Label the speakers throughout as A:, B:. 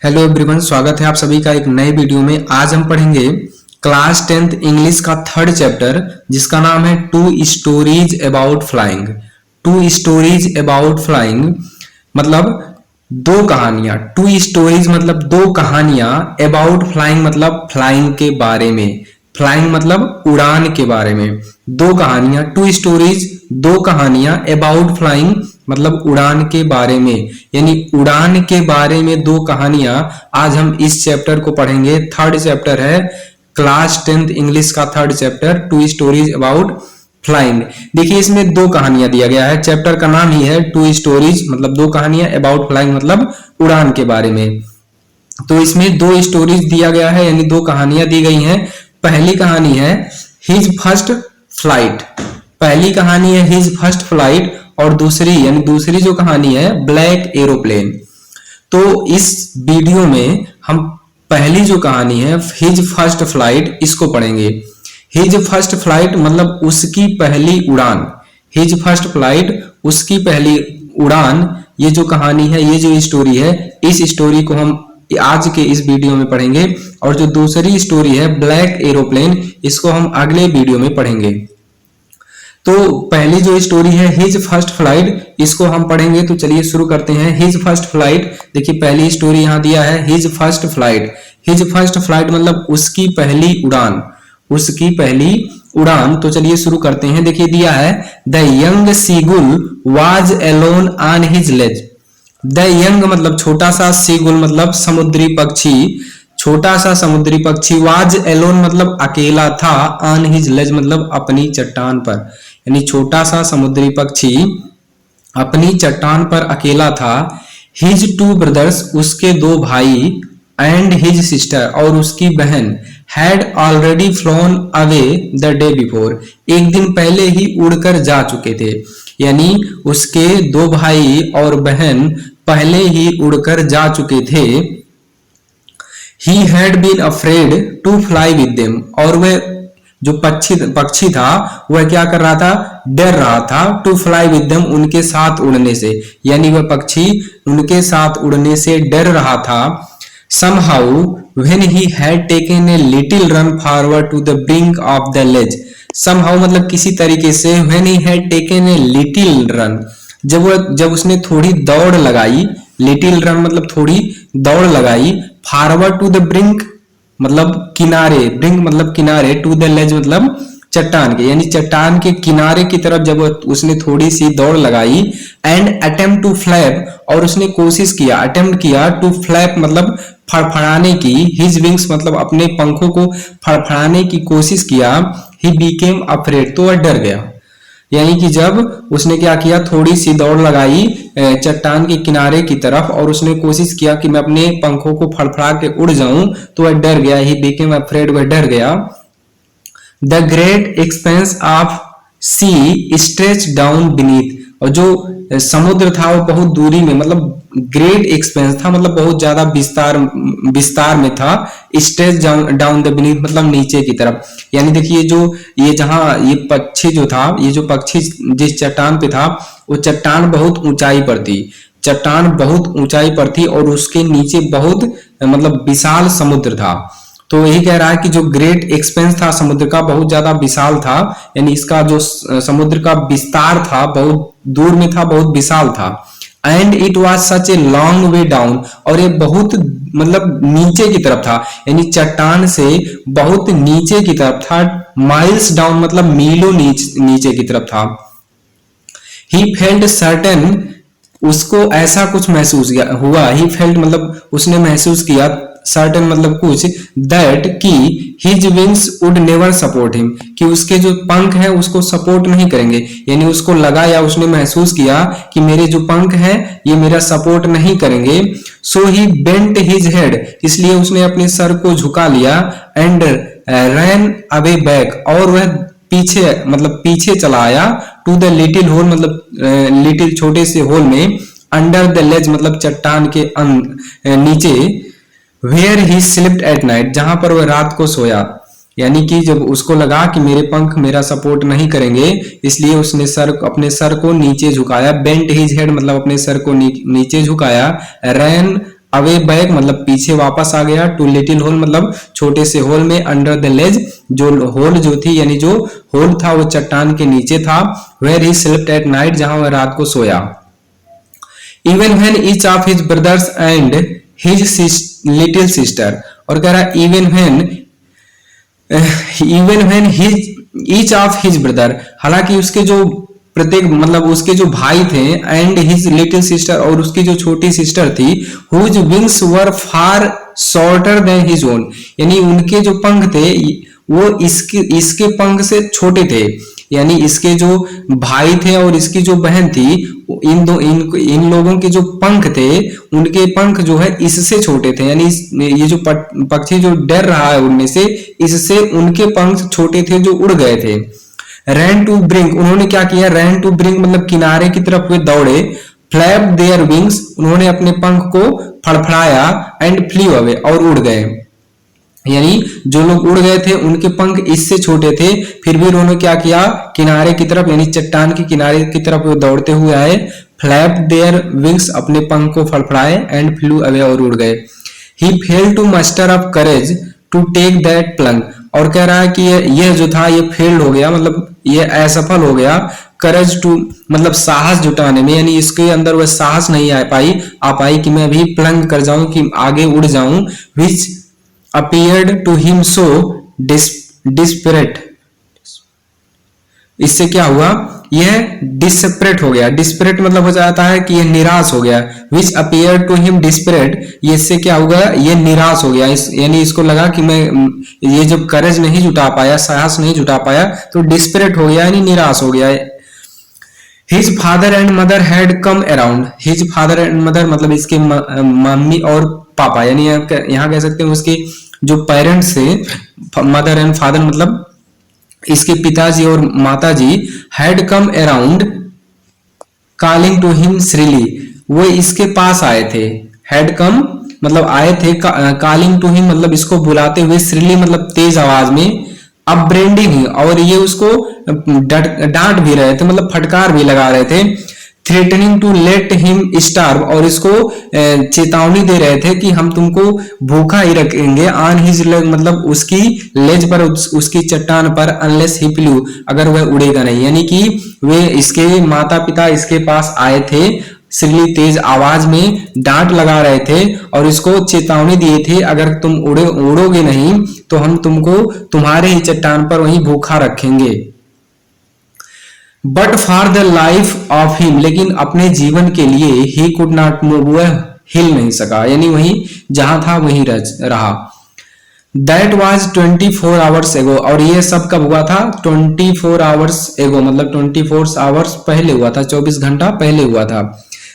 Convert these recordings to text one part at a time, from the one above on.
A: Hello everyone, स्वागत है आप सभी का एक नए वीडियो में। आज हम पढ़ेंगे क्लास 10th इंग्लिश का थर्ड चैप्टर जिसका नाम है two stories about flying. Two stories about flying मतलब दो कहानियां। टू स्टोरीज मतलब दो कहानियां, अबाउट फ्लाइंग मतलब फ्लाइंग के बारे में। फ्लाइंग मतलब उड़ान के बारे में। दो कहानियां, टू स्टोरीज दो कहानियां, अबाउट फ्लाइंग मतलब उड़ान के बारे में, यानी उड़ान के बारे में दो कहानियां। आज हम इस चैप्टर को पढ़ेंगे। थर्ड चैप्टर है क्लास 10th इंग्लिश का third chapter, two stories about flying. देखिए इसमें दो कहानियां दिया गया है। चैप्टर का नाम ही है टू स्टोरीज मतलब दो कहानियां, अबाउट फ्लाइंग मतलब उड़ान के बारे में। तो इसमें दो स्टोरीज दिया गया है, यानी दो कहानियां दी गई हैं। पहली कहानी है हिज फर्स्ट फ्लाइट। पहली कहानी है हिज फर्स्ट फ्लाइट और दूसरी जो कहानी है ब्लैक एरोप्लेन। तो इस वीडियो में हम पहली जो कहानी है हिज फर्स्ट फ्लाइट इसको पढ़ेंगे। हिज फर्स्ट फ्लाइट मतलब उसकी पहली उड़ान। हिज फर्स्ट फ्लाइट उसकी पहली उड़ान, ये जो कहानी है, ये जो स्टोरी है, इस स्टोरी को हम आज के इस वीडियो में पढ़ेंगे। और जो दूसरी स्टोरी है ब्लैक एरोप्लेन, इसको हम अगले वीडियो में पढ़ेंगे। तो पहली जो स्टोरी है हिज फर्स्ट फ्लाइट, इसको हम पढ़ेंगे। तो चलिए शुरू करते हैं। हिज फर्स्ट फ्लाइट, देखिए पहली स्टोरी यहां दिया है his first flight. His first flight मतलब उसकी पहली उड़ान, उसकी पहली उड़ान। तो चलिए शुरू करते हैं। देखिए दिया है the young seagull was alone on his ledge. The young मतलब छोटा सा, सीगुल मतलब समुद्री पक्षी, छोटा सा समुद्री पक्षी। वाज एलोन मतलब अकेला था, ऑन हिज लेज मतलब अपनी चट्टान पर, यानी छोटा सा समुद्री पक्षी अपनी चट्टान पर अकेला था। हिज टू ब्रदर्स उसके दो भाई, एंड हिज सिस्टर और उसकी बहन, had already phloem away the day before एक दिन पहले ही उड़कर जा चुके थे, यानी उसके दो भाई और बहन पहले ही उड़कर जा चुके थे। He had been afraid to fly with them और वह जो पक्षी था वह क्या कर रहा था, डर रहा था, to fly with them उनके साथ उड़ने से, यानी वह पक्षी उनके साथ उड़ने से डर रहा था। Somehow when he had taken a little run forward to the brink of the ledge, somehow मतलब किसी तरीके से, when he had taken a little run जब उसने थोड़ी दौड़ लगाई, लिटिल रन मतलब थोड़ी दौड़ लगाई, फॉरवर्ड टू द ब्रिंक मतलब किनारे, ब्रिंक मतलब किनारे, टू द लेज मतलब चट्टान के, यानी चट्टान के किनारे की तरफ जब उसने थोड़ी सी दौड़ लगाई। एंड अटेम्प्ट टू फ्लैप और उसने कोशिश किया, अटेम्प्ट किया, टू फ्लैप मतलब फड़फड़ाने की, हिज विंग्स मतलब अपने पंखों को फड़फड़ाने की कोशिश किया। ही बीकेम अफ्रेड तो वह डर गया, यानी कि जब उसने क्या किया, थोड़ी सी दौड़ लगाई चट्टान के किनारे की तरफ और उसने कोशिश किया कि मैं अपने पंखों को फड़फड़ा के उड़ जाऊं, तो वह डर गया। ही बिकेम अफ्रेड, वह डर गया। The great expanse of sea stretch down beneath और जो समुद्र था वो बहुत दूरी में, मतलब ग्रेट एक्सपेंस था मतलब बहुत ज्यादा विस्तार में था। स्ट्रेच डाउन द बीनीथ मतलब नीचे की तरफ, यानी देखिए जो ये जहां ये पक्षी जो था, ये जो पक्षी जिस चट्टान पे था वो चट्टान बहुत ऊंचाई पर थी, चट्टान बहुत ऊंचाई पर थी और उसके नीचे बहुत मतलब विशाल समुद्र था। तो यही कह रहा है कि जो ग्रेट एक्सपेंस था समुद्र का, बहुत ज्यादा विशाल था, यानी इसका जो समुद्र का विस्तार था बहुत दूर में था, बहुत विशाल था। And it was such a long way down और ये बहुत मतलब नीचे की तरफ था, यानी चट्टान से बहुत नीचे की तरफ था। माइल्स डाउन मतलब मीलों नीचे की तरफ था। ही फेल्ट सर्टेन उसको ऐसा कुछ महसूस हुआ, ही फेल्ट मतलब उसने महसूस किया, सर्टेन मतलब कुछ, दैट कि his wings would never support him कि उसके जो पंख हैं उसको सपोर्ट नहीं करेंगे, यानी उसको लगा या उसने महसूस किया कि मेरे जो पंख हैं ये मेरा सपोर्ट नहीं करेंगे। सो ही बेंट हिज हेड इसलिए उसने अपने सर को झुका लिया। एंड रैन अवे बैक और वह पीछे चला आया। टू द लिटिल होल मतलब लिटिल छोटे से होल में, अंडर द लेज मतलब चट्टान के नीचे, where he slipped at night जहां पर वह रात को सोया, यानी कि जब उसको लगा कि मेरे पंख मेरा सपोर्ट नहीं करेंगे इसलिए उसने अपने सर को नीचे झुकाया। बेंट हिज हेड मतलब अपने सर को नीचे झुकाया। रैन अवे बैक मतलब पीछे वापस आ गया, टू लिटिल होल मतलब छोटे से होल में, अंडर द लेज जो होल जो थी यानी जो होल था वो चट्टान के नीचे था, where he slept at night जहां वह रात को सोया। Even when each of his brothers and his little sister, और कह रहा even when his each of his brother, हालांकि उसके जो प्रत्येक मतलब उसके जो भाई थे, एंड हिज लिटिल सिस्टर और उसकी जो छोटी सिस्टर थी, हुज विंग्स वर फार शॉर्टर देन हिज ओन, यानी उनके जो पंख थे वो इसके पंख से छोटे थे, यानी इसके जो भाई थे और इसकी जो बहन थी इन लोगों के जो पंख थे उनके पंख जो है इससे छोटे थे, यानी ये जो पक्षी जो डर रहा है उड़ने से, इससे उनके पंख छोटे थे जो उड़ गए थे। रैन टू ब्रिंक, उन्होंने क्या किया, रैन टू ब्रिंक मतलब किनारे की तरफ वे दौड़े, फ्लैप देयर विंग्स, उन्होंने अपने पंख को फड़फड़ाया, एंड फ्ली अवे और उड़ गए, यानी जो लोग उड़ गए थे उनके पंख इससे छोटे थे, फिर भी उन्होंने क्या किया, किनारे की तरफ यानी चट्टान के किनारे की तरफ वो दौड़ते हुए आए, फ्लैप देयर विंग्स अपने पंख को फड़फड़ाए, एंड फ्लू अवे और उड़ गए। He fail to muster up courage to take that plunge, और कह रहा है कि यह जो था ये फेल्ड हो गया, मतलब ये असफल हो गया, करेज टू मतलब साहस जुटाने में, यानी इसके अंदर वह साहस नहीं आ पाई कि मैं अभी प्लंग कर जाऊं कि आगे उड़ जाऊं, विच appeared to him so desperate, इससे क्या हुआ, यह डिस्परेट हो गया, डिस्परेट मतलब हो जाता है कि यह निराश हो गया, which appeared to him desperate, इससे क्या हुआ, यह निराश हो गया, यानी इसको लगा कि मैं ये जब करेज नहीं जुटा पाया, साहस नहीं जुटा पाया तो डिस्परेट हो गया यानी निराश हो गया। His father and mother had come around, his father and mother मतलब इसके मम्मी और पापा, यानी यहाँ कह सकते हैं उसके जो पेरेंट्स थे, मदर एंड फादर मतलब इसके पिताजी और माताजी, had come around calling to him shrilly, वो इसके पास आए थे, हैड कम मतलब आए थे, कॉलिंग टू हिम मतलब इसको बुलाते हुए, श्रीली मतलब तेज आवाज में, अपब्रेंडिंग और ये उसको डांट भी रहे थे मतलब फटकार भी लगा रहे थे, threatening to let him starve और इसको चेतावनी दे रहे थे कि हम तुमको भूखा ही रखेंगे, ऑन हिज लेग मतलब उसकी लेज पर उसकी चट्टान पर, अनलेस ही फ्लू अगर वह उड़ेगा नहीं, यानी कि वे इसके माता पिता इसके पास आए थे, श्रीली तेज आवाज में डांट लगा रहे थे और इसको चेतावनी दिए थे अगर तुम उड़ोगे नहीं तो हम तुमको तुम्हारे ही चट्टान पर वहीं भूखा रखेंगे। But for the life of him, लेकिन अपने जीवन के लिए ही कुड नॉट मूव, वह हिल नहीं सका, यानी वहीं जहां था वहीं रहा। दैट वॉज 24 आवर्स एगो, और ये सब कब हुआ था, 24 आवर्स एगो मतलब 24 आवर्स पहले हुआ था, 24 घंटा पहले हुआ था।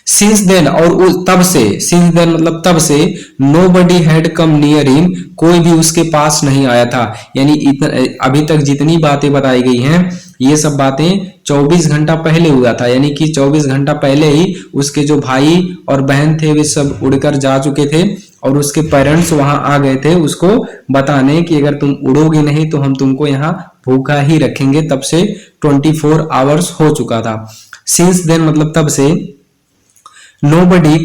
A: सिंस देन और तब से, सिंस देन मतलब तब से, nobody had come near him, कोई भी उसके पास नहीं आया था, यानी अभी तक जितनी बातें बताई गई हैं ये सब बातें 24 घंटा पहले हुआ था, यानी कि 24 घंटा पहले ही उसके जो भाई और बहन थे वे सब उड़कर जा चुके थे और उसके पेरेंट्स वहां आ गए थे उसको बताने कि अगर तुम उड़ोगे नहीं तो हम तुमको यहाँ भूखा ही रखेंगे। तब से 24 आवर्स हो चुका था। सिंस देन मतलब तब से, nobody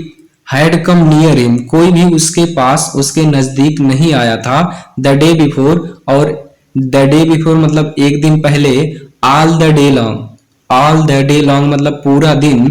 A: had come near him, कोई भी उसके पास उसके नजदीक नहीं आया था। द डे बिफोर, और द डे बिफोर मतलब एक दिन पहले, all the day long, all the day long मतलब पूरा दिन,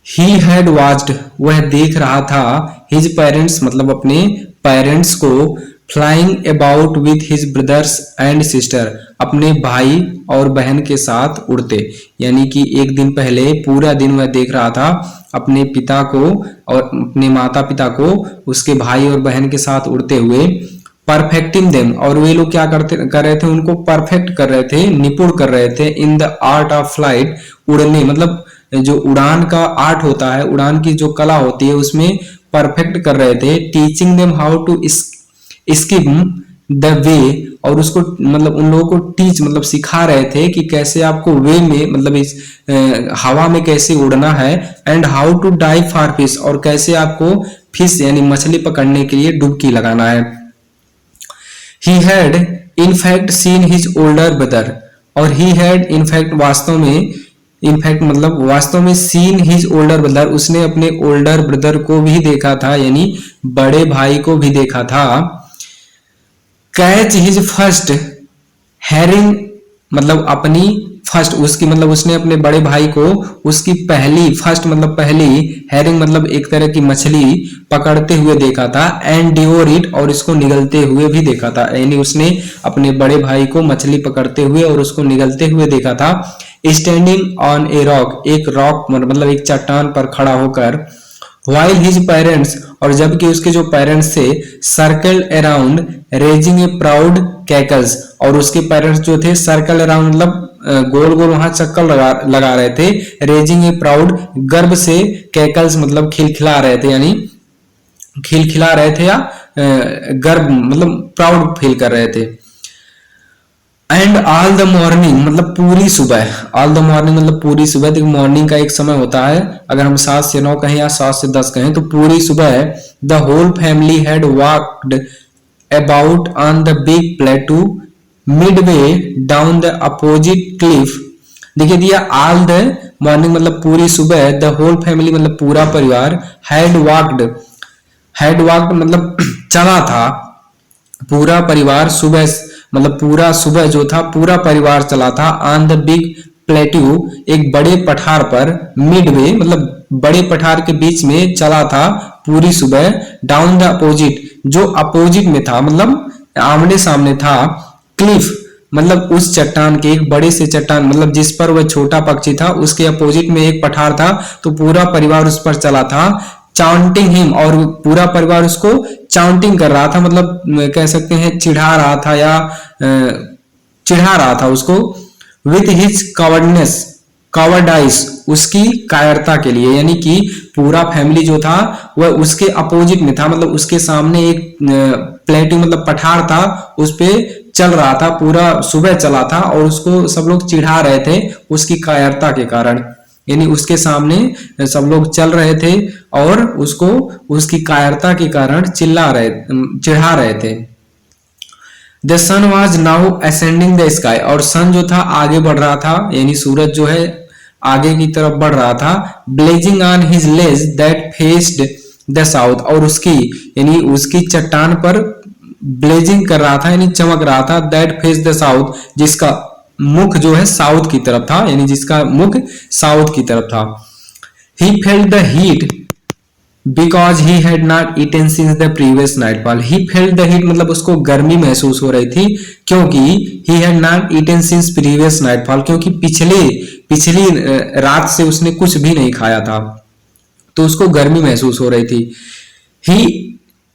A: ही हैड वॉच्ड वह देख रहा था, हिज पेरेंट्स मतलब अपने पेरेंट्स को, flying about with his brothers and sister अपने भाई और बहन के साथ उड़ते, यानी कि एक दिन पहले पूरा दिन वह देख रहा था अपने पिता को और अपने माता पिता को उसके भाई और बहन के साथ उड़ते हुए। परफेक्टिंग देम, और वे लोग क्या कर रहे थे, उनको परफेक्ट कर रहे थे, निपुण कर रहे थे। In the art of flight, उड़ने मतलब जो उड़ान का आर्ट होता है, उड़ान की जो कला होती है उसमें परफेक्ट कर रहे थे। Teaching them how to skim the way, और उसको मतलब उन लोगों को टीच मतलब सिखा रहे थे कि कैसे आपको वे में मतलब इस हवा में कैसे उड़ना है। And how to dive for fish, और कैसे आपको फिश यानी मछली पकड़ने के लिए डुबकी लगाना है। He had in fact seen his older brother, और he had in fact वास्तव में इनफैक्ट मतलब वास्तव में सीन हिज ओल्डर ब्रदर, उसने अपने ओल्डर ब्रदर को भी देखा था, यानी बड़े भाई को भी देखा था। कैच हिज फर्स्ट हैरिंग, मतलब अपनी फर्स्ट, उसकी मतलब उसने अपने बड़े भाई को उसकी पहली, फर्स्ट मतलब पहली, हैरिंग मतलब एक तरह की मछली पकड़ते हुए देखा था। एंड डिवोर इट, और इसको निगलते हुए भी देखा था, यानी उसने अपने बड़े भाई को मछली पकड़ते हुए और उसको निगलते हुए देखा था। स्टैंडिंग ऑन ए रॉक, एक रॉक मतलब एक चट्टान पर खड़ा होकर। While his parents, और जबकि उसके जो पेरेंट्स थे, circle around raising a proud cackles, और उसके पेरेंट्स जो थे सर्कल अराउंड मतलब गोल गोल वहां चक्कर लगा रहे थे। रेजिंग ए प्राउड, गर्व से, कैकल्स मतलब खिलखिला रहे थे, यानी खिलखिला रहे थे या गर्व मतलब प्राउड फील कर रहे थे। एंड ऑल द मॉर्निंग मतलब पूरी सुबह, ऑल द मॉर्निंग मतलब पूरी सुबह। देखिए मॉर्निंग का एक समय होता है, अगर हम 7 से 9 कहें या 7 से 10 कहें, तो पूरी सुबह the whole family had walked about on the big plateau midway down the opposite cliff. देखिए दिया ऑल द मॉर्निंग मतलब पूरी सुबह, द होल फैमिली मतलब पूरा परिवार, हैड वॉक्ड मतलब चला था, पूरा परिवार सुबह मतलब पूरा सुबह जो था पूरा परिवार चला था। ऑन द बिग प्लेट्यू, एक बड़े पठार पर, मिडवे मतलब बड़े पठार के बीच में चला था पूरी सुबह। डाउन द अपोजिट, जो अपोजिट में था मतलब आमने सामने था। क्लिफ मतलब उस चट्टान के, एक बड़े से चट्टान मतलब जिस पर वह छोटा पक्षी था उसके अपोजिट में एक पठार था, तो पूरा परिवार उस पर चला था। चाउंटिंग हिम, और पूरा परिवार उसको चाउंटिंग कर रहा था, मतलब कह सकते हैं चिढ़ा रहा था या चिढ़ा रहा था उसको। विथ हिज कवर्डनेस, कवर्डाइस, उसकी कायरता के लिए, यानी कि पूरा फैमिली जो था वह उसके अपोजिट में था, मतलब उसके सामने एक प्लेटू मतलब पठार था, उस पे चल रहा था, पूरा सुबह चला था और उसको सब लोग चिढ़ा रहे थे उसकी कायरता के कारण, यानी उसके सामने सब लोग चल रहे थे और उसको उसकी कायरता के कारण चिढ़ा रहे थे। The sun was now ascending the sky, और सन जो था आगे बढ़ रहा था, यानी सूरज जो है आगे की तरफ बढ़ रहा था। Blazing on his ledge that faced the south, और उसकी यानी उसकी चट्टान पर ब्लेजिंग कर रहा था, यानी चमक रहा था। दैट फेस द साउथ, जिसका मुख जो है साउथ की तरफ था, यानी जिसका मुख साउथ की तरफ था। He felt the heat because he had not eaten since the previous nightfall. He felt the heat मतलब उसको गर्मी महसूस हो रही थी, क्योंकि he had not eaten since previous nightfall, क्योंकि पिछली रात से उसने कुछ भी नहीं खाया था, तो उसको गर्मी महसूस हो रही थी। He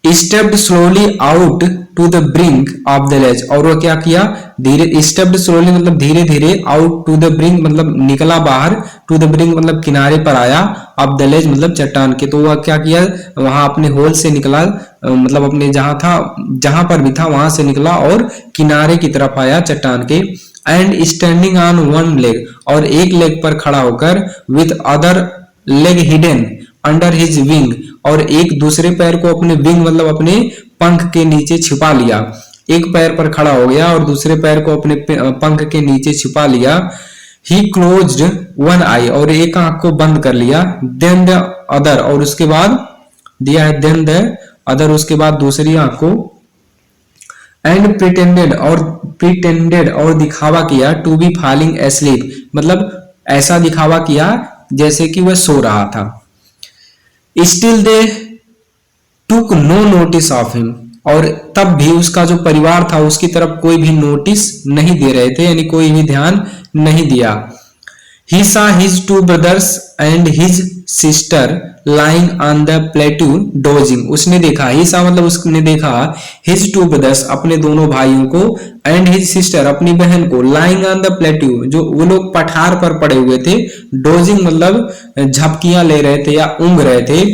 A: stepped slowly out to the brink of the ledge, और वो क्या किया, धीरे स्टेप्ड स्लोली मतलब धीरे धीरे, आउट टू द ब्रिंक मतलब निकला बाहर, टू द ब्रिंक मतलब किनारे पर आया, ऑफ द लेज मतलब चट्टान के, तो वह क्या किया, वहां अपने होल से निकला, मतलब अपने जहां पर भी था वहां से निकला और किनारे की तरफ आया चट्टान के। And standing on one leg, और एक लेग पर खड़ा होकर, with other leg hidden under his wing, और एक दूसरे पैर को अपने विंग मतलब अपने पंख के नीचे छिपा लिया। एक पैर पर खड़ा हो गया और दूसरे पैर को अपने पंख के नीचे छिपा लिया। ही क्लोज्ड वन आई, और एक आंख को बंद कर लिया। देन द अदर, और उसके बाद दिया है देन द अदर, उसके बाद दूसरी आंख को। एंड प्रिटेंडेड और दिखावा किया, टू बी फॉलिंग एस्लीप, मतलब ऐसा दिखावा किया जैसे कि वह सो रहा था। Still they took no notice of him, और तब भी उसका जो परिवार था उसकी तरफ कोई भी नोटिस नहीं दे रहे थे, यानी कोई भी ध्यान नहीं दिया। He saw his two brothers and his sister lying on the plateau dozing. उसने देखा, he saw मतलब उसने देखा, his two brothers अपने दोनों भाइयों को, and his sister अपनी बहन को, lying on the plateau जो वो लोग पठार पर पड़े हुए थे, dozing मतलब झपकियां ले रहे थे या ऊँघ रहे थे,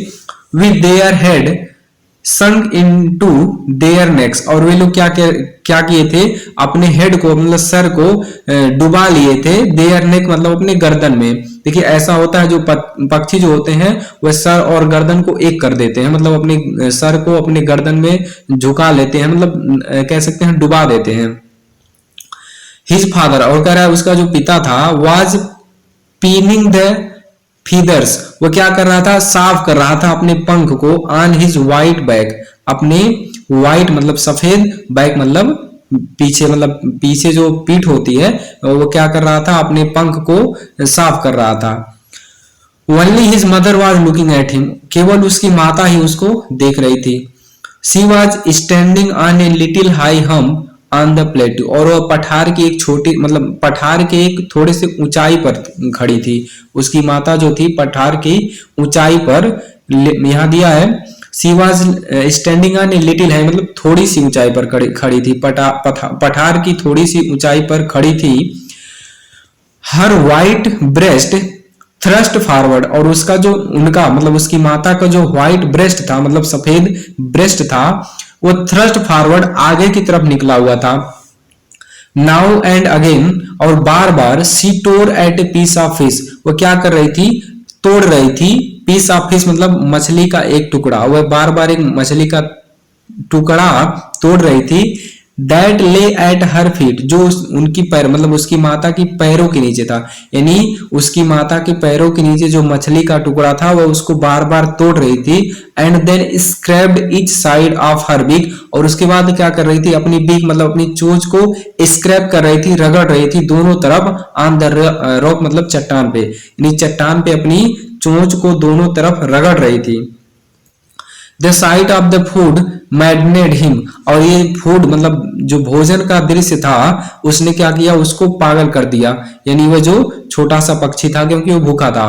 A: with their head sunk into their necks, और वे लोग क्या किए थे, अपने हेड को मतलब सर को डुबा लिए थे। देयर नेक मतलब अपने गर्दन में। देखिए ऐसा होता है, जो पक्षी जो होते हैं वह सर और गर्दन को एक कर देते हैं, मतलब अपने सर को अपने गर्दन में झुका लेते हैं, मतलब कह सकते हैं डुबा देते हैं। हिज फादर, और कह रहा है उसका जो पिता था, वाज पीनिंग द फीदर्स, वो क्या कर रहा था, साफ कर रहा था अपने पंख को, ऑन हिज व्हाइट बैक, अपने व्हाइट मतलब सफेद, बैक मतलब पीछे, मतलब पीछे जो पीठ होती है, वो क्या कर रहा था, अपने पंख को साफ कर रहा था। Only his mother was looking at him, केवल उसकी माता ही उसको देख रही थी। She was standing on a little high हम ऑन द प्लेट्यू, और वह पठार की एक छोटी मतलब पठार के एक थोड़े से ऊंचाई पर खड़ी थी। उसकी माता जो थी पठार की ऊंचाई पर, यहाँ दिया है she was standing on a little high, मतलब थोड़ी सी ऊंचाई पर खड़ी थी, पठार की थोड़ी सी ऊंचाई पर खड़ी थी। हर वाइट ब्रेस्ट थ्रस्ट फॉरवर्ड, और उसका जो उनका मतलब उसकी माता का जो व्हाइट ब्रेस्ट था, मतलब सफेद ब्रेस्ट था, वो थ्रस्ट फॉरवर्ड आगे की तरफ निकला हुआ था। नाउ एंड अगेन, और बार बार, she tore at a piece of fish, वो क्या कर रही थी, तोड़ रही थी, पीस ऑफ फिश मतलब मछली का एक टुकड़ा, वह बार बार एक मछली का टुकड़ा तोड़ रही थी। दैट ले एट हर फीट, जो उनकी पैर मतलब उसकी माता की पैरों के नीचे था, यानी उसकी माता के पैरों के नीचे जो मछली का टुकड़ा था वह उसको बार बार तोड़ रही थी। And then scraped each side of her beak, और उसके बाद क्या कर रही थी, अपनी बीक मतलब अपनी चोंच को स्क्रैप कर रही थी, रगड़ रही थी दोनों तरफ, ऑन द रॉक मतलब चट्टान पे, यानी चट्टान पे अपनी चोंच को दोनों तरफ रगड़ रही थी। The sight of the food maddened him, और ये फूड मतलब जो भोजन का दृश्य था उसने क्या किया, उसको पागल कर दिया, यानी वह जो छोटा सा पक्षी था क्योंकि वो भूखा था।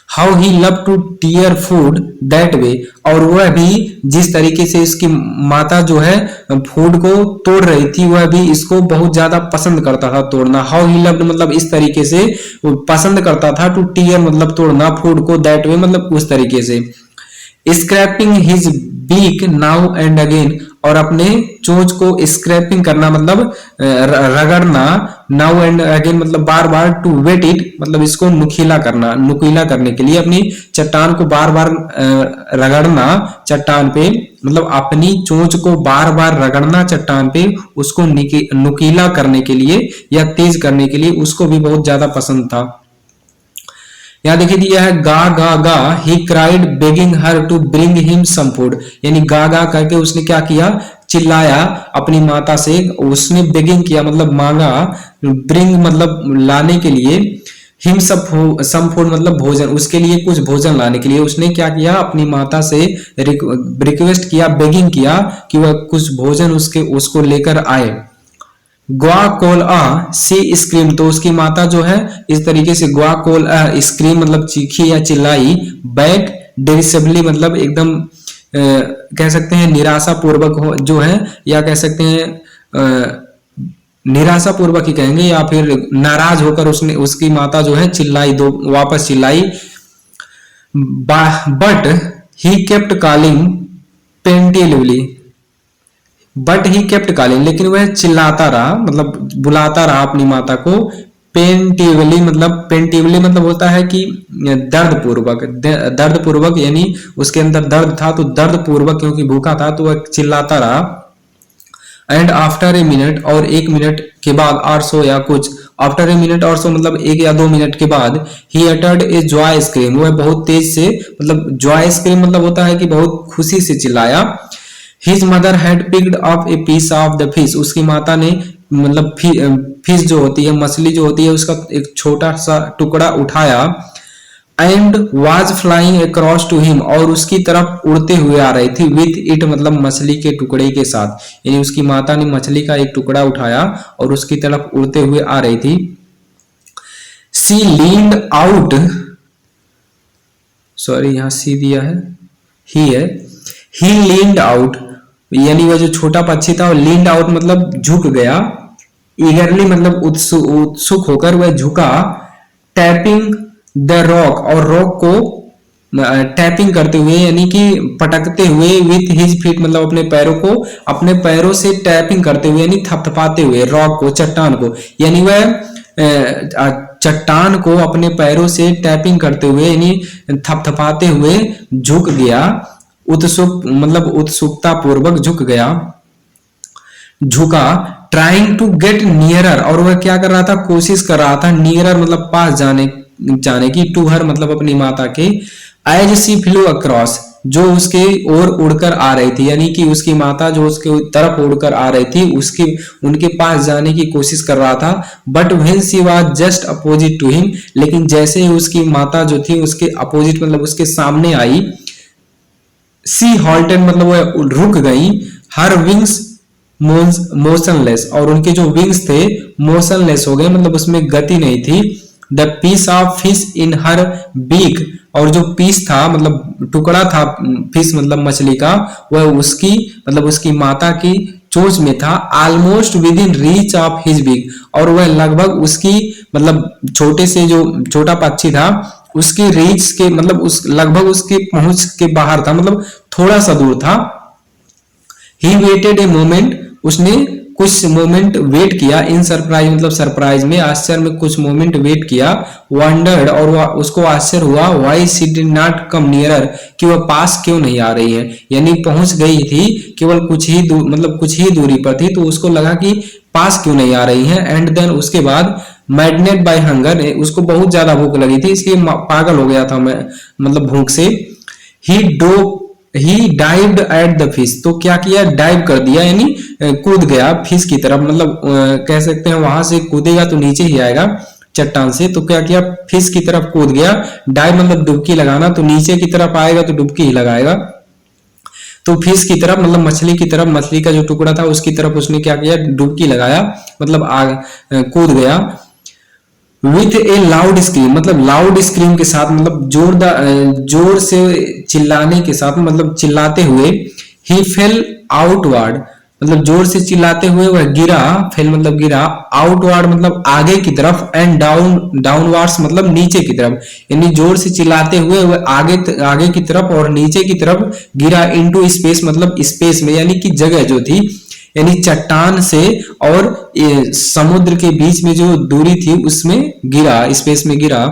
A: How he love to tear food that way, और वह भी जिस तरीके से इसकी माता जो है फूड को तोड़ रही थी, वह भी इसको बहुत ज्यादा पसंद करता था तोड़ना। हाउ ही लव्ड मतलब इस तरीके से वो पसंद करता था, टू टीयर मतलब तोड़ना, फूड को, दैट वे मतलब उस तरीके से। Scraping his beak now and again, और अपने चोंच को स्क्रैपिंग करना मतलब रगड़ना, नाउ एंड अगेन मतलब बार बार, टू वेट इट मतलब इसको नुकीला करना, नुकीला करने के लिए अपनी चट्टान को बार बार रगड़ना चट्टान पे, मतलब अपनी चोंच को बार बार रगड़ना चट्टान पे, उसको नुकीला करने के लिए या तेज करने के लिए उसको भी बहुत ज्यादा पसंद था। यहाँ देखिए दिया है गा गा गा, he cried begging her to bring him some food, यानी गा गा करके उसने क्या किया, चिल्लाया अपनी माता से, उसने बेगिंग किया मतलब मांगा, ब्रिंग मतलब लाने के लिए, हिम सम फूड मतलब भोजन, उसके लिए कुछ भोजन लाने के लिए उसने क्या किया, अपनी माता से रिक्वेस्ट किया, बेगिंग किया कि वह कुछ भोजन उसको लेकर आए। ग्वा कोल आ सी स्क्रीम, तो उसकी माता जो है इस तरीके से ग्वा कोल आ स्क्रीम मतलब चीखी या चिल्लाई, बैक डिरिसिबली मतलब एकदम कह सकते हैं निराशा पूर्वक जो है, या कह सकते हैं निराशा पूर्वक ही कहेंगे, या फिर नाराज होकर उसकी माता जो है चिल्लाई, दो वापस चिल्लाई। But he kept calling plaintively, but he kept calling, लेकिन वह चिल्लाता रहा मतलब बुलाता रहा अपनी माता को। पेंटिवली मतलब होता है कि दर्द पूर्वक यानी उसके अंदर दर्द था, तो दर्द पूर्वक क्योंकि भूखा था तो वह चिल्लाता रहा। एंड आफ्टर ए मिनट, और एक मिनट के बाद, और सो या कुछ, आफ्टर ए मिनट और सो मतलब 1 या 2 मिनट के बाद, he uttered a joy scream, वह बहुत तेज से मतलब जॉय स्क्रीम मतलब होता है कि बहुत खुशी से चिल्लाया। His mother had picked up a piece of the fish, उसकी माता ने मतलब फिश जो होती है, मछली जो होती है, उसका एक छोटा सा टुकड़ा उठाया। And was flying across to him, और उसकी तरफ उड़ते हुए आ रही थी, विथ इट मतलब मछली के टुकड़े के साथ, यानी उसकी माता ने मछली का एक टुकड़ा उठाया और उसकी तरफ उड़ते हुए आ रही थी। सी लीन्ड आउट, सॉरी यहां सी दिया है, ही है, ही लीन्ड आउट, यानी वह जो छोटा पक्षी था वो लीन्ड आउट मतलब झुक गया, ईगरली मतलब उत्सुक होकर वह झुका। टैपिंग द रॉक, और रॉक को टैपिंग करते हुए यानी कि पटकते हुए, विथ हिज फीट मतलब अपने पैरों को, अपने पैरों से टैपिंग करते हुए यानी थपथपाते हुए रॉक को, चट्टान को, यानी वह चट्टान को अपने पैरों से टैपिंग करते हुए यानी थपथपाते हुए झुक गया, उत्सुकता पूर्वक झुक गया, झुका। ट्राइंग टू गेट नियरर, और वह क्या कर रहा था, कोशिश कर रहा था, नियरर मतलब पास जाने जाने की, टू हर मतलब अपनी माता के, एज सी फ्लू अक्रॉस, जो उसके ओर उड़कर आ रही थी, यानी कि उसकी माता जो उसके तरफ उड़कर आ रही थी, उसके उनके पास जाने की कोशिश कर रहा था। But when she was just opposite to him, लेकिन जैसे ही उसकी माता जो थी उसके अपोजिट मतलब उसके सामने आई, सी हॉल्टेड मतलब वो रुक गई, हर विंग्स मोशनलेस, और उनके जो विंग्स थे मोशनलेस हो गए, मतलब उसमें गति नहीं थी। The piece of fish in her beak, और जो पीस था मतलब टुकड़ा था फिश मतलब मछली का, वह उसकी मतलब उसकी माता की चोंच में था। Almost within reach of his beak, और वह लगभग उसकी मतलब छोटे से जो छोटा पक्षी था उसकी रीच के मतलब उस लगभग उसके पहुंच के बाहर था, मतलब थोड़ा सा दूर था। ही वेटेड ए मोमेंट, उसने कुछ मोमेंट वेट किया, इन सरप्राइज मतलब सरप्राइज में, आश्चर्य में कुछ मोमेंट वेट किया। वंडर्ड, और उसको आश्चर्य हुआ, why she did not come nearer, कि वह पास क्यों नहीं आ रही है, यानी पहुंच गई थी केवल कुछ ही मतलब कुछ ही दूरी पर थी, तो उसको लगा कि पास क्यों नहीं आ रही है। एंड देन उसके बाद मैडनेट बाय हंगर, उसको बहुत ज्यादा भूख लगी थी, इसलिए पागल हो गया था मैं मतलब भूख से। ही डाइव्ड एट द फिश, तो क्या किया, डाइव कर दिया, यानी कूद गया फिश की तरफ, मतलब कह सकते हैं वहां से कूदेगा तो नीचे ही आएगा चट्टान से, तो क्या किया, फिश की तरफ कूद गया। डाइव मतलब डुबकी लगाना, तो नीचे की तरफ आएगा तो डुबकी ही लगाएगा, तो फिश की तरफ मतलब मछली की तरफ, मछली का जो टुकड़ा था उसकी तरफ उसने क्या किया, डुबकी लगाया, मतलब कूद गया। विथ ए लाउड स्क्रीम, मतलब लाउड स्क्रीम के साथ, मतलब जोर से चिल्लाने के साथ, मतलब चिल्लाते हुए। ही फेल आउटवर्ड, मतलब जोर से चिल्लाते हुए वह गिरा, फेल मतलब गिरा, आउटवर्ड मतलब आगे की तरफ, एंड डाउनवर्ड्स मतलब नीचे की तरफ, यानी जोर से चिल्लाते हुए वह आगे की तरफ और नीचे की तरफ गिरा। इनटू स्पेस मतलब स्पेस में, यानी कि जगह जो थी, यानी चट्टान से और समुद्र के बीच में जो दूरी थी उसमें गिरा, स्पेस में गिरा।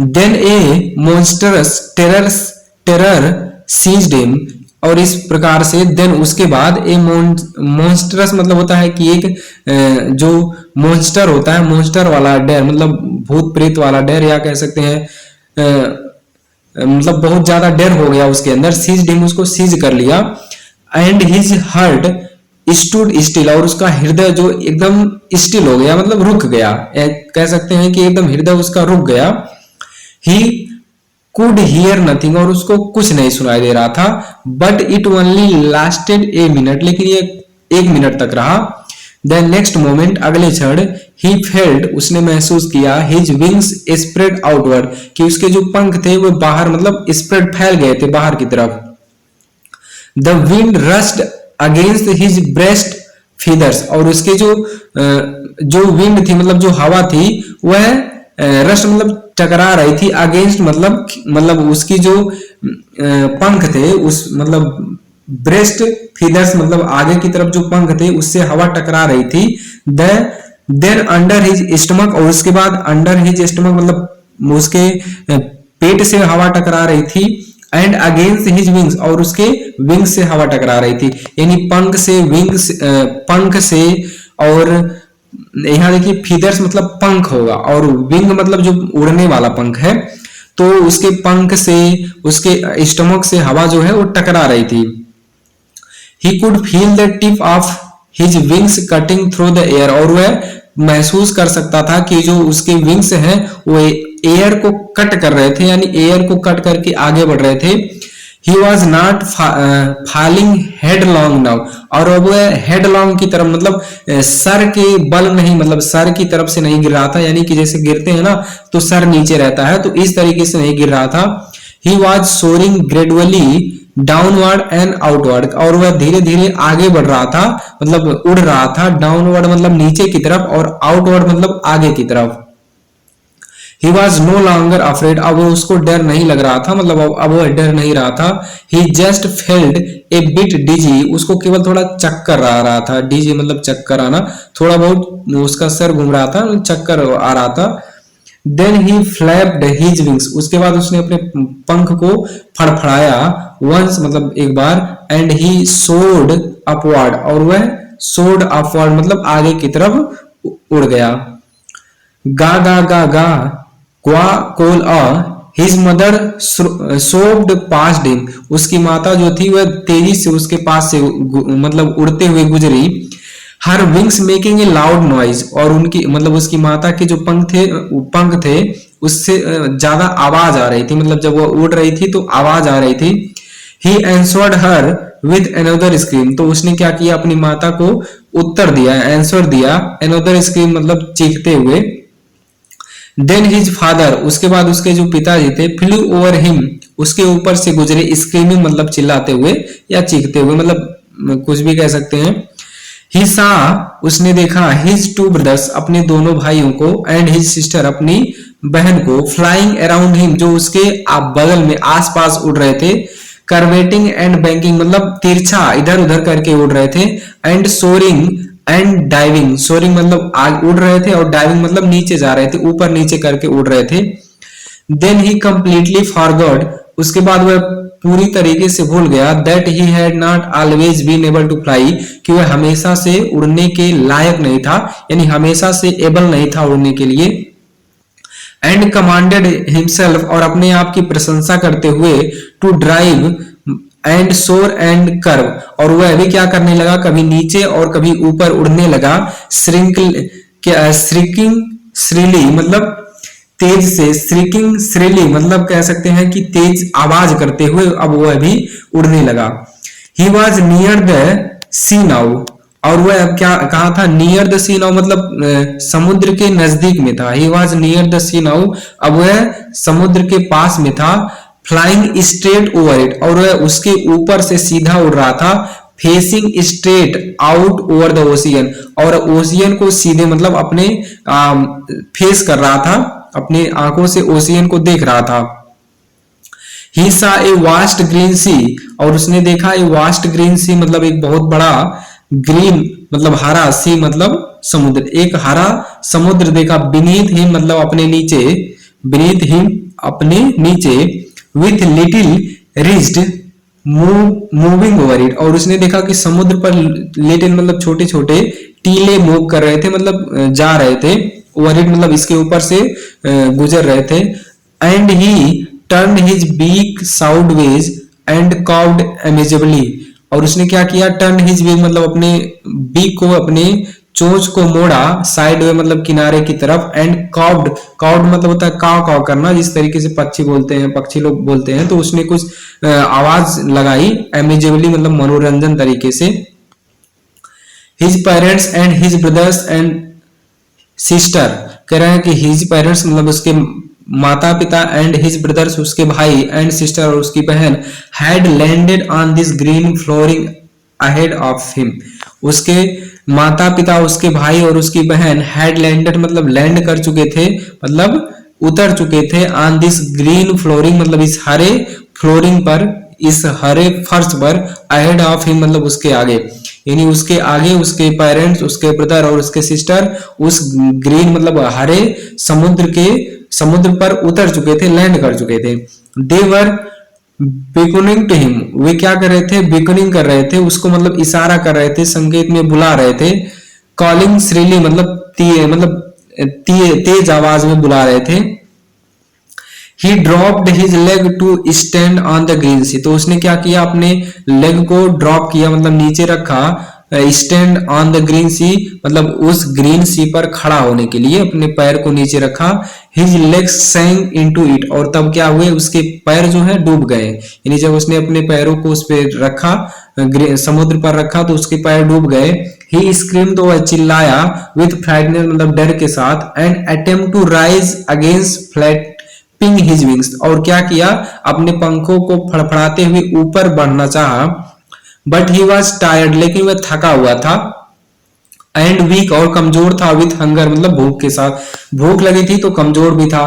A: देन ए मॉन्स्टरस टेरर सीज्ड हिम, और इस प्रकार से देन उसके बाद ए मॉन्स्टरस मतलब होता है कि एक जो मॉन्स्टर होता है, मॉन्स्टर वाला डर मतलब भूत प्रेत वाला डर, या कह सकते हैं मतलब बहुत ज्यादा डर हो गया उसके अंदर। सीज्ड हिम, उसको सीज कर लिया। And his heart stood still, और उसका हृदय जो एकदम स्टिल हो गया मतलब रुक गया, कह सकते हैं कि एकदम हृदय उसका रुक गया। ही कुड हियर नथिंग, और उसको कुछ नहीं सुनाई दे रहा था। But it only lasted a minute, लेकिन ये 1 मिनट तक रहा। देन नेक्स्ट मोमेंट, अगले क्षण, ही फेल्ट, उसने महसूस किया, हिज विंग्स स्प्रेड आउटवर्ड, कि उसके जो पंख थे वो बाहर मतलब स्प्रेड फैल गए थे बाहर की तरफ। The wind rust against his breast feathers, और उसके जो विंड थी मतलब जो हवा थी वह रस्ट मतलब टकरा रही थी, अगेंस्ट मतलब उसकी जो पंख थे उस मतलब ब्रेस्ट फीदर्स मतलब आगे की तरफ जो पंख थे उससे हवा टकरा रही थी। देन अंडर हिज स्टमक, और उसके बाद अंडर हिज स्टमक मतलब उसके पेट से हवा टकरा रही थी। एंड अगेंस्ट हिज विंग्स, और उसके विंग्स से हवा टकरा रही थी, यानी पंख से विंग्स, पंख से, और यहाँ देखिए फीदर्स मतलब पंख होगा, और विंग मतलब जो उड़ने वाला पंख है, तो उसके पंख से उसके स्टमक से हवा जो है वो टकरा रही थी। He could feel the tip of his wings cutting through the air, और वह महसूस कर सकता था कि जो उसके विंग्स हैं वो एयर को कट कर रहे थे, यानी एयर को कट करके आगे बढ़ रहे थे। He was not falling headlong now, और अब वह हेडलॉन्ग की तरफ मतलब सर के बल नहीं, मतलब सर की तरफ से नहीं गिर रहा था, यानी कि जैसे गिरते हैं ना तो सर नीचे रहता है, तो इस तरीके से नहीं गिर रहा था। He was soaring gradually downward and outward, और वह धीरे धीरे आगे बढ़ रहा था, मतलब उड़ रहा था। डाउनवर्ड मतलब नीचे की तरफ, और आउटवर्ड मतलब आगे की तरफ। He was no longer afraid, अब उसको डर नहीं लग रहा था, मतलब अब वह डर नहीं रहा था। He just felt a bit dizzy, उसको केवल थोड़ा चक्कर आ रहा था, dizzy मतलब चक्कर आना, थोड़ा बहुत उसका सर घूम रहा था, चक्कर आ रहा था। Then he flapped his wings, उसके बाद उसने अपने पंख को फड़फड़ाया, once मतलब एक बार, and he soared upward, और वह soared upward मतलब आगे की तरफ उड़ गया। गा गा गा गा क्वा कोल अ his mother swooped past him, उसकी माता जो थी वह तेजी से उसके पास से मतलब उड़ते हुए गुजरी। हर wings making a loud noise, और उनकी मतलब उसकी माता के जो पंख थे उससे ज्यादा आवाज आ रही थी, मतलब जब वो उड़ रही थी तो आवाज आ रही थी। ही एंसवर्ड हर विद अनदर स्क्रीम, तो उसने क्या किया, अपनी माता को उत्तर दिया, आंसर दिया। अनदर स्क्रीम मतलब चीखते हुए। देन हिज फादर, उसके बाद उसके जो पिताजी थे, फ्लू ओवर हिम, उसके ऊपर से गुजरे, स्क्रीमिंग मतलब चिल्लाते हुए या चीखते हुए, मतलब कुछ भी कह सकते हैं। ही सा, उसने देखा, हिज टू ब्रदर्स, अपने दोनों भाइयों को, एंड हिज सिस्टर, अपनी बहन को, फ्लाइंग अराउंड हिम, जो उसके बगल में आसपास उड़ रहे थे। कर्वेटिंग एंड बैंकिंग मतलब तिरछा इधर उधर करके उड़ रहे थे। And soaring and diving, soaring मतलब आग उड़ रहे थे, और डाइविंग मतलब नीचे जा रहे थे, ऊपर नीचे करके उड़ रहे थे। देन ही कंप्लीटली फॉरगॉट, उसके बाद वह पूरी तरीके से भूल गया, that he had not always been able to fly, कि वह हमेशा से उड़ने के लायक नहीं था, यानी हमेशा से एबल नहीं था उड़ने के लिए। एंड कमांडेड हिमसेल्फ, और अपने आप की प्रशंसा करते हुए, टू ड्राइव एंड सोर एंड कर्व, और वह अभी क्या करने लगा, कभी नीचे और कभी ऊपर उड़ने लगा। श्रिकिंग श्रीली मतलब तेज से, श्रिकिंग श्रीली मतलब कह सकते हैं कि तेज आवाज करते हुए अब वह भी उड़ने लगा। He was near the sea now, और वह अब क्या कहा था, नियर द सी नाउ मतलब समुद्र के नजदीक में था। He was near the sea now, अब वह समुद्र के पास में था। फ्लाइंग स्ट्रेट ओवर इट, और वह उसके ऊपर से सीधा उड़ रहा था। Facing straight out over the ocean, और ओशियन को सीधे मतलब अपने फेस कर रहा था, अपनी आंखों से ओशियन को देख रहा था। ही सा ए वास्ट ग्रीन सी, और उसने देखा ए वास्ट ग्रीन सी मतलब एक बहुत बड़ा, ग्रीन मतलब हरा, सी मतलब समुद्र, एक हरा समुद्र देखा। बीनीथ हिम मतलब अपने नीचे, बीनीथ हिम अपने नीचे। With little rigid moving over it, और उसने देखा कि समुद्र पर लिटिल मतलब छोटे छोटे टीले मूव कर रहे थे, मतलब जा रहे थे। ओवर इट मतलब इसके ऊपर से गुजर रहे थे। And he turn his beak sideways and cawed amusingly, और उसने क्या किया, टर्न हिज बीक मतलब अपने बीक को, अपने चोंच को मोड़ा, साइड वे मतलब किनारे की तरफ। एंड काउड, काउड मतलब होता है काव काव करना, जिस तरीके से पक्षी बोलते हैं, पक्षी लोग बोलते हैं, तो उसने कुछ आवाज लगाई, अमेजेबली मतलब मनोरंजन तरीके से। His parents and his brothers and sister, कह रहे हैं कि हिज पेरेंट्स मतलब उसके माता पिता, एंड हिज ब्रदर्स उसके भाई, एंड सिस्टर और उसकी बहन, had landed on this green flooring ahead of him, उसके माता पिता, उसके भाई और उसकी बहन, हैड लैंडेड मतलब लैंड कर चुके थे, मतलब उतर चुके थे, ऑन दिस ग्रीन फ्लोरिंग मतलब इस हरे फ्लोरिंग पर, इस हरे फर्श पर, अहेड ऑफ हिम मतलब उसके आगे, यानी उसके आगे उसके पेरेंट्स, उसके ब्रदर और उसके सिस्टर उस ग्रीन मतलब हरे समुद्र पर उतर चुके थे, लैंड कर चुके थे। दे वर बिकनिंग टू हिम, वे क्या कर रहे थे, बिकनिंग कर रहे थे, उसको मतलब इशारा कर रहे थे, संकेत में बुला रहे थे। कॉलिंग श्रीली मतलब तेज आवाज में बुला रहे थे। He dropped his leg to stand on the green sea, तो उसने क्या किया, अपने लेग को ड्रॉप किया मतलब नीचे रखा, स्टैंड ऑन द ग्रीन सी मतलब उस ग्रीन सी पर खड़ा होने के लिए अपने पैर को नीचे रखा। हिज लेग्स सैंक इनटू इट, और तब क्या हुए, उसके पैर जो है डूब गए, यानी जब उसने अपने पैरों को उस पर रखा, समुद्र पर रखा, तो उसके पैर डूब गए। ही स्क्रीम्ड, तो वह चिल्लाया, विथ फ्राइटनेस मतलब डर के साथ। And attempt to rise against flapping his wings, और क्या किया, अपने पंखों को फड़फड़ाते हुए ऊपर बढ़ना चाहा। बट ही वॉज टायर्ड, लेकिन वह थका हुआ था। एंड वीक, और कमजोर था। विथ हंगर मतलब भूख के साथ, भूख लगी थी तो कमजोर भी था।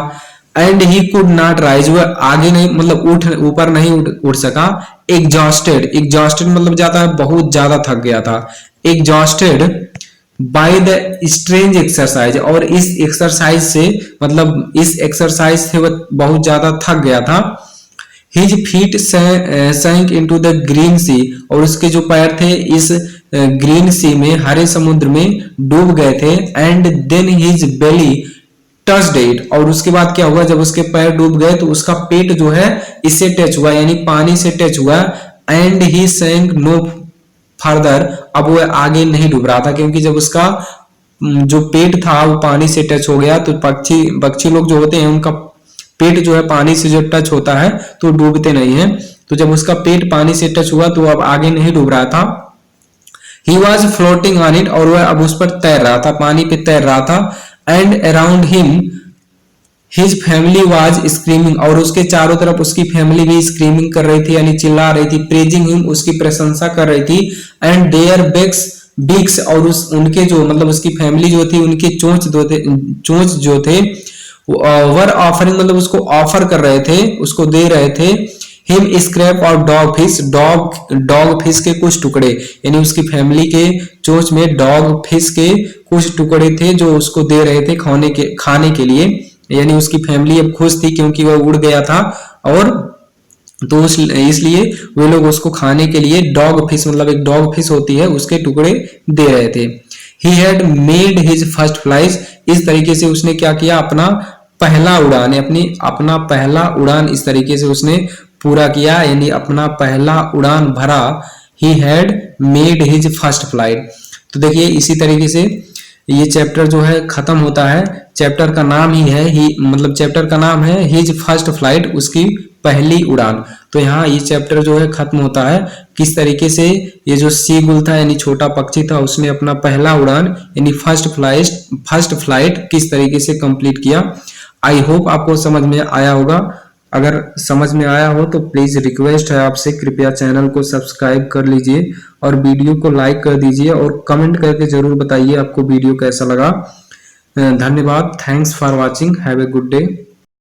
A: And he could not rise, वह आगे नहीं मतलब ऊपर नहीं उठ सका। एग्जॉस्टेड मतलब ज्यादा बहुत ज्यादा थक गया था। Exhausted by the strange exercise, और इस एक्सरसाइज से मतलब इस एक्सरसाइज से वह बहुत ज्यादा थक गया था। His feet sank into the green sea, और उसके जो पैर थे इस ग्रीन सी में, हरे समुद्र में डूब गए थे। And then his belly touched it, और उसके बाद क्या हुआ, जब उसके पैर डूब गए तो उसका पेट जो है इससे टच हुआ, यानी पानी से टच हुआ। एंड ही सैंक नो फर्दर, अब वो आगे नहीं डूब रहा था, क्योंकि जब उसका जो पेट था वो पानी से टच हो गया, तो पक्षी लोग जो होते हैं उनका पेट जो है पानी से जब टच होता है तो डूबते नहीं है। तो जब उसका पेट पानी से टच हुआ तो अब आगे नहीं डूब रहा था। He was floating on it, और वह अब उस पर तैर रहा था, पानी पे तैर रहा था। And around him his family was screaming, और उसके चारों तरफ उसकी फैमिली भी स्क्रीमिंग कर रही थी, यानी चिल्ला रही थी। प्रेजिंग हिम, उसकी प्रशंसा कर रही थी। एंड देयर बिग्स, और उनके जो मतलब उसकी फैमिली जो थी उनके चोंच जो थे वर ऑफरिंग, मतलब उसको ऑफर कर रहे थे, उसको दे रहे थे। हिम स्क्रैप और डॉग फिश के कुछ टुकड़े, यानी उसकी फैमिली के चोंच में डॉग फिश के कुछ टुकड़े थे जो उसको दे रहे थे खाने के लिए। यानी उसकी फैमिली अब खुश थी क्योंकि वह उड़ गया था, और तो इसलिए वे लोग उसको खाने के लिए डॉग फिश, मतलब एक डॉग फिश होती है, उसके टुकड़े दे रहे थे। He had made his first flight, इस तरीके से उसने क्या किया, अपना पहला उड़ान इस तरीके से उसने पूरा किया, यानी अपना पहला उड़ान भरा। He had made his first flight. तो देखिए इसी तरीके से ये चैप्टर जो है खत्म होता है। चैप्टर का नाम ही है चैप्टर का नाम है हिज फर्स्ट फ्लाइट, उसकी पहली उड़ान। तो यहाँ ये चैप्टर जो है खत्म होता है। किस तरीके से ये जो सीगुल था यानी छोटा पक्षी था, उसने अपना पहला उड़ान यानी फर्स्ट फ्लाइट किस तरीके से कंप्लीट किया। आई होप आपको समझ में आया होगा। अगर समझ में आया हो तो प्लीज रिक्वेस्ट है आपसे, कृपया चैनल को सब्सक्राइब कर लीजिए और वीडियो को लाइक कर दीजिए, और कमेंट करके जरूर बताइए आपको वीडियो कैसा लगा। धन्यवाद। Thanks for watching. Have a good day.